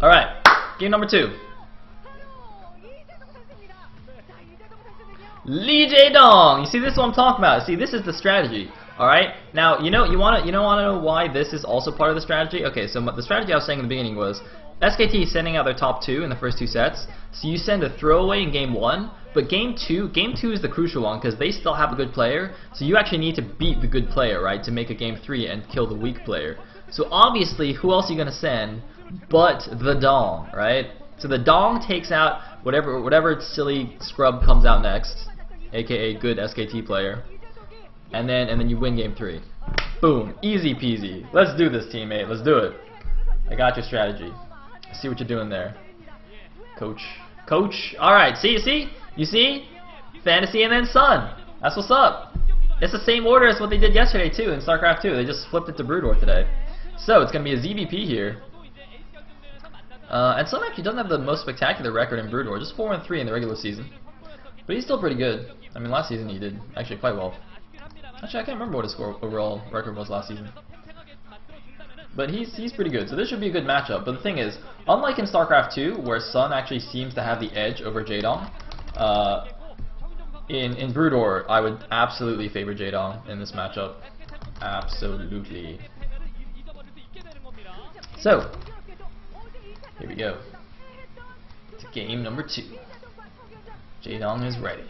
Alright, game number 2. Jaedong. You see, this is what I'm talking about. See, this is the strategy. All right. Now, you wanna know why this is also part of the strategy? Okay, so the strategy I was saying in the beginning was SKT is sending out their top 2 in the first 2 sets. So you send a throwaway in game 1, but game 2 is the crucial one because they still have a good player. So you actually need to beat the good player, right, to make a game 3 and kill the weak player. So obviously, who else are you gonna send but the Dong, right? So the Dong takes out whatever silly scrub comes out next, aka good SKT player, and then you win game 3. Boom, easy peasy. Let's do this, teammate. Let's do it. I got your strategy. I see what you're doing there, coach. All right, you see, fantasy and then sun. That's what's up. It's the same order as what they did yesterday too in StarCraft 2. They just flipped it to Brood War today. So it's gonna be a ZVP here. And Sun actually doesn't have the most spectacular record in Brood War, just 4-3 in the regular season. But he's still pretty good. I mean, last season he did actually quite well. Actually, I can't remember what his overall record was last season. But he's pretty good, so this should be a good matchup. But the thing is, unlike in StarCraft 2, where Sun actually seems to have the edge over Jaedong, in Brood War, I would absolutely favor Jaedong in this matchup. Absolutely. So, here we go. To game number 2. Jaedong is ready.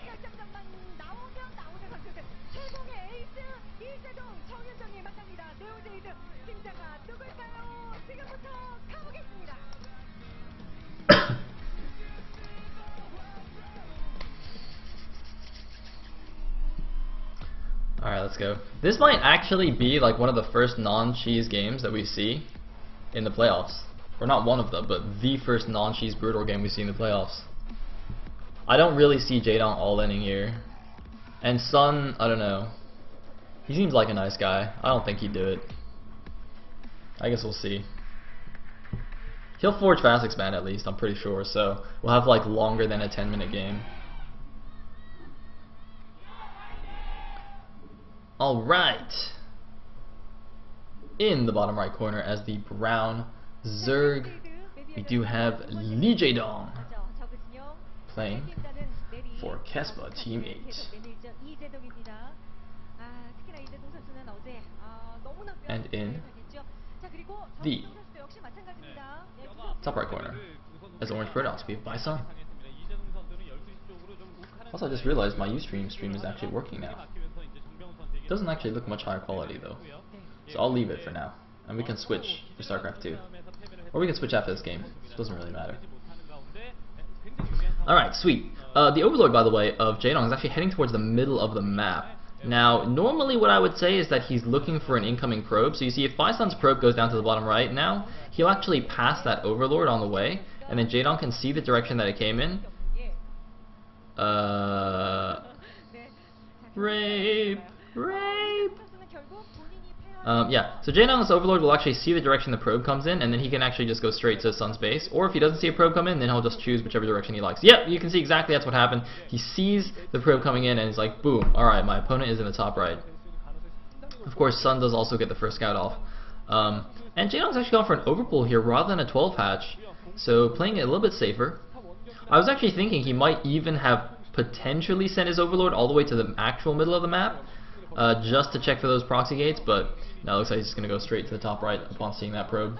Alright, let's go. This might actually be like one of the first non-cheese games that we see in the playoffs. Or not one of them, but the first non-cheese Brood War game we see in the playoffs. I don't really see Jaedong all-inning here. And Sun, I don't know. He seems like a nice guy. I don't think he'd do it. I guess we'll see. He'll forge fast expand at least, I'm pretty sure, so we'll have like longer than a 10-minute game. Alright. In the bottom right corner as the brown Zerg, we do have Jaedong playing for Kespa Team 8. And in the top right corner, as Orange Paradox, we have Bison. Also, I just realized my Ustream stream is actually working now. It doesn't actually look much higher quality though, so I'll leave it for now, and we can switch for StarCraft 2. Or we can switch after this game. It doesn't really matter. Alright, sweet. The Overlord, by the way, of Jaedong is actually heading towards the middle of the map. Now, normally what I would say is that he's looking for an incoming probe. So you see, if Bison's probe goes down to the bottom right now, he'll actually pass that Overlord on the way, and then Jaedong can see the direction that it came in. Rape! Yeah, so Jaedong's Overlord will actually see the direction the probe comes in, and then he can actually just go straight to Sun's base. Or if he doesn't see a probe come in, then he'll just choose whichever direction he likes. Yep, you can see exactly that's what happened. He sees the probe coming in, and he's like, boom, alright, my opponent is in the top right. Of course, Sun does also get the first scout off. And Jaedong's actually gone for an overpull here rather than a 12 hatch, so playing it a little bit safer. I was actually thinking he might even have potentially sent his Overlord all the way to the actual middle of the map, just to check for those proxy gates, but no, it looks like he's just going to go straight to the top right upon seeing that probe.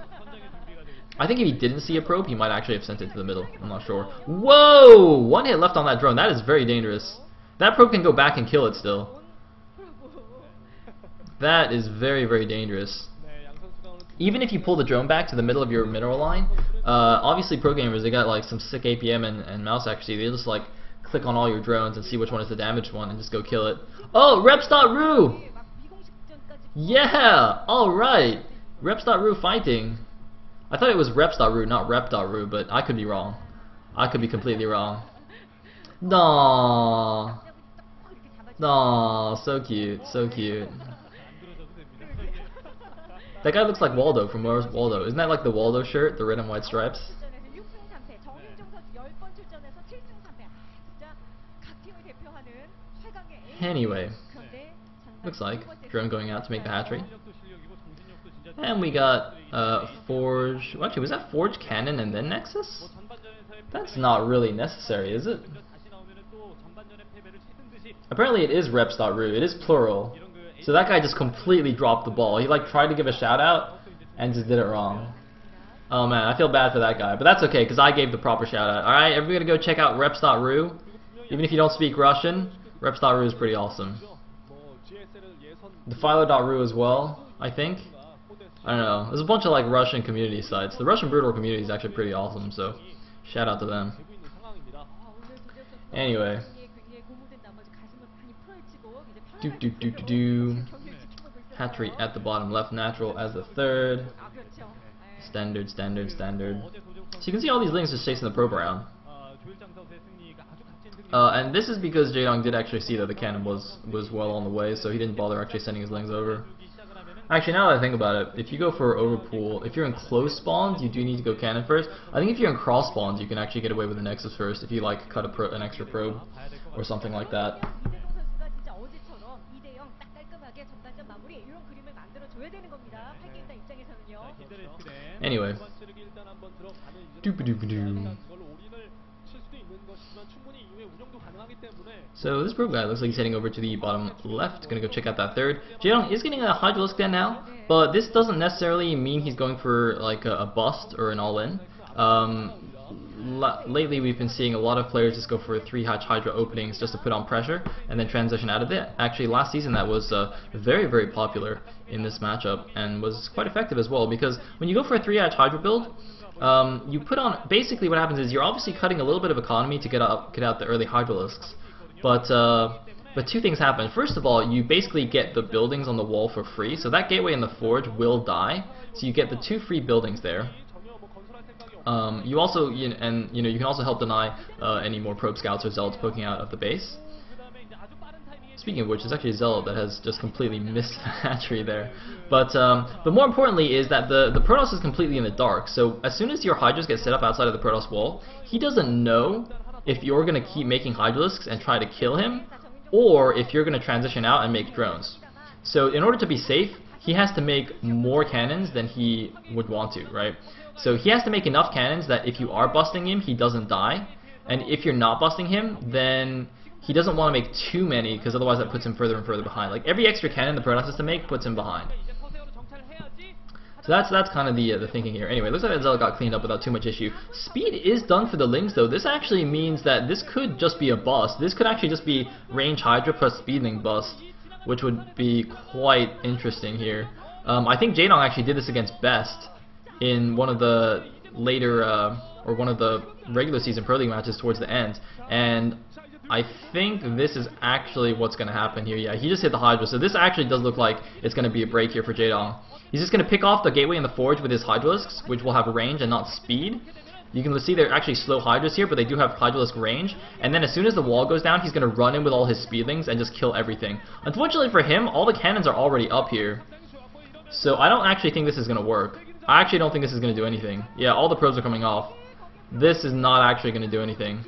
I think if he didn't see a probe, he might actually have sent it to the middle. I'm not sure. Whoa! One hit left on that drone. That is very dangerous. That probe can go back and kill it still. That is very, very dangerous. Even if you pull the drone back to the middle of your mineral line, obviously pro gamers, they got like some sick APM and mouse accuracy. They just like click on all your drones and see which one is the damaged one and just go kill it. Oh, Reps.ru! Yeah! Alright! Reps.ru fighting. I thought it was Reps.ru, not Rep.ru, but I could be wrong. I could be completely wrong. Aww. Aww, so cute, so cute. That guy looks like Waldo from Where's Waldo. Isn't that like the Waldo shirt, the red and white stripes? Anyway, looks like drone going out to make the hatchery. And we got Forge. Actually, was that Forge Cannon and then Nexus? That's not really necessary, is it? Apparently it is reps.ru. It is plural. So that guy just completely dropped the ball. He like tried to give a shout out and just did it wrong. Oh man, I feel bad for that guy. But that's okay, because I gave the proper shout out. Alright, everybody go check out reps.ru. Even if you don't speak Russian, reps.ru is pretty awesome. Defiler.ru as well, I think. I don't know. There's a bunch of like Russian community sites. The Russian Brutal community is actually pretty awesome, so shout out to them. Anyway. Hatchery at the bottom left, natural as the third. Standard. So you can see all these links just chasing the probe around. And this is because Jaedong did actually see that the cannon was well on the way, so he didn't bother actually sending his lings over. Actually, now that I think about it, if you go for overpool, if you're in close spawns, you do need to go cannon first. I think if you're in cross spawns, you can actually get away with the Nexus first if you like cut an extra probe or something like that. Anyway. So this probe guy looks like he's heading over to the bottom left. Gonna go check out that third. Jaedong is getting a Hydralisk Den now, but this doesn't necessarily mean he's going for like a bust or an all-in. Lately we've been seeing a lot of players just go for 3-hatch Hydra openings just to put on pressure and then transition out of it. Actually last season that was very popular in this matchup and was quite effective as well, because when you go for a 3-hatch Hydra build, you put on, basically what happens is you're obviously cutting a little bit of economy to get out the early Hydralisks, but two things happen. First of all, you basically get the buildings on the wall for free, so that gateway and the forge will die, so you get the 2 free buildings there. You also, you can also help deny any more probe scouts or zealots poking out of the base. Speaking of which, there's actually a zealot that has just completely missed the hatchery there. But more importantly is that the Protoss is completely in the dark. So as soon as your Hydras get set up outside of the Protoss wall, he doesn't know if you're going to keep making Hydralisks and try to kill him, or if you're going to transition out and make drones. So in order to be safe, he has to make more cannons than he would want to, right? So he has to make enough cannons that if you are busting him, he doesn't die. And if you're not busting him, then he doesn't want to make too many, because otherwise that puts him further and further behind. Like every extra cannon the Protoss has to make puts him behind. So that's kind of the thinking here. Anyway, looks like that Zealot got cleaned up without too much issue. Speed is done for the Lings though. This actually means that this could just be a bust. This could actually just be range Hydra plus Speedling bust, which would be quite interesting here. I think Jaedong actually did this against Best in one of the later, or one of the regular season Pro League matches towards the end, and I think this is actually what's going to happen here. Yeah, he just hit the Hydra, so this actually does look like it's going to be a break here for Jaedong. He's just going to pick off the Gateway and the Forge with his Hydralisks, which will have range and not speed. You can see they're actually slow Hydras here, but they do have Hydralisk range, and then as soon as the wall goes down, he's going to run in with all his Speedlings and just kill everything. Unfortunately for him, all the cannons are already up here, so I don't actually think this is going to work. I actually don't think this is going to do anything. Yeah, all the probes are coming off. This is not actually going to do anything.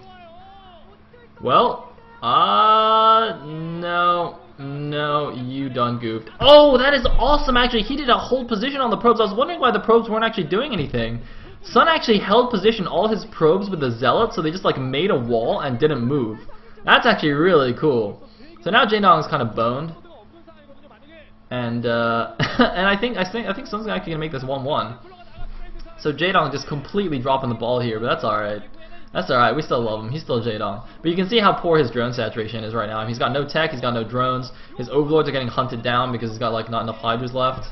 Well, no, you done goofed. Oh, that is awesome, actually. He did a hold position on the probes. I was wondering why the probes weren't actually doing anything. Sun actually held position all his probes with the Zealot, so they just like made a wall and didn't move. That's actually really cool. So now Jaedong is kind of boned. And and I think Sun's actually gonna make this 1-1. So Jaedong just completely dropping the ball here, but that's alright. That's alright, we still love him, he's still Jaedong. But you can see how poor his drone saturation is right now. He's got no tech, he's got no drones, his overlords are getting hunted down because he's got like not enough Hydras left.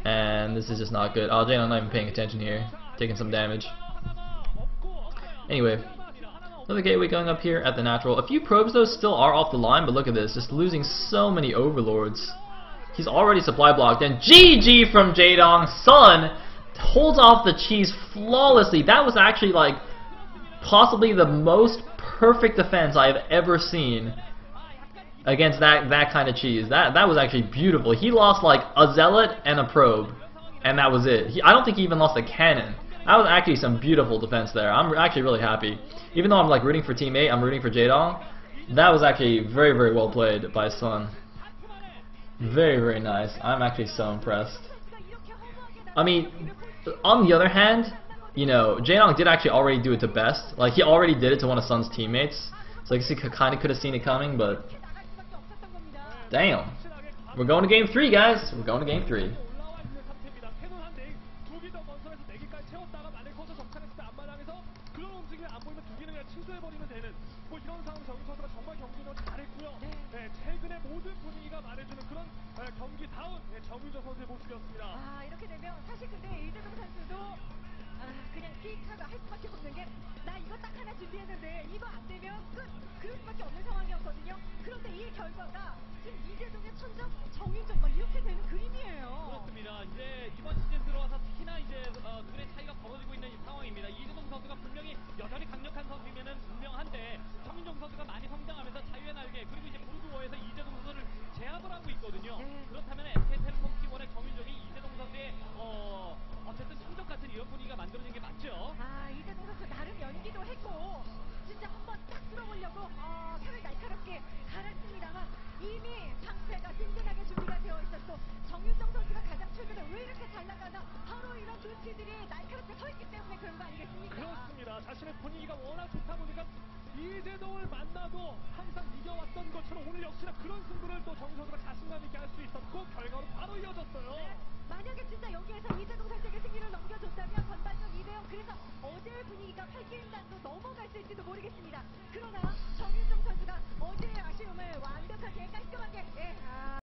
And this is just not good. Oh, Jaedong not even paying attention here, taking some damage. Anyway, another gateway going up here at the natural. A few probes though still are off the line, but look at this, just losing so many overlords. He's already supply blocked, and GG from Jaedong. Sun holds off the cheese flawlessly. That was actually like possibly the most perfect defense I have ever seen against that kind of cheese. That was actually beautiful. He lost like a zealot and a probe, and that was it. I don't think he even lost a cannon. That was actually some beautiful defense there. I'm actually really happy. Even though I'm like rooting for Team 8, I'm rooting for Jaedong. That was actually very well played by Sun. Very nice. I'm actually so impressed. I mean, on the other hand, you know, Jaedong did actually already do it to Best. Like, he already did it to one of Sun's teammates. So I guess he kind of could have seen it coming, but... Damn. We're going to game 3, guys. We're going to game 3. 아, 이렇게 되면 사실 근데 이재동 선수도 그냥 킥하가 할 수밖에 없는 게 나 이거 딱 하나 준비했는데 이거 안 되면 끝 그럴 수밖에 없는 상황이었거든요. 그런데 이 결과가 지금 이재동의 천점, 정윤정 막 이렇게 되는 그림이에요. 그렇습니다. 이제 이번 시즌 들어와서 특히나 이제 둘의 차이가 벌어지고 있는 이 상황입니다. 이재동 선수가 분명히 여전히 강력한 선수이면은 분명한데 정윤정 선수가 많이 성장하면서 자유의 날개 그리고 이제 브루드워에서 이재동 선수를 제압을 하고 있거든요. 네. 그렇다면 SK텔레콤 T1의 정윤정이 이재동 선수의 어쨌든 충격 같은 이런 분위기가 만들어진 게 맞죠. 아, 이재동 선수 나름 연기도 했고 진짜 한번 딱 뚫어보려고 혀를 날카롭게 갈았습니다만 이미 상태가 든든하게 준비가 되어 있었고 정윤정 선수가 가장 최근에 왜 이렇게 잘 나가나 바로 이런 조치들이 날카롭게 서 있기 때문에 그런 거 아니겠습니까? 그렇습니다. 자신의 분위기가 워낙 좋다 보니까 이재동을 만나도 항상 이겨왔던 것처럼 오늘 역시나 그런 승부를 또 정 선수가 자신감 있게 할 수 있었고 결과로 바로 이어졌어요. 네, 만약에 진짜 여기에서 이재동 선수에게 승리를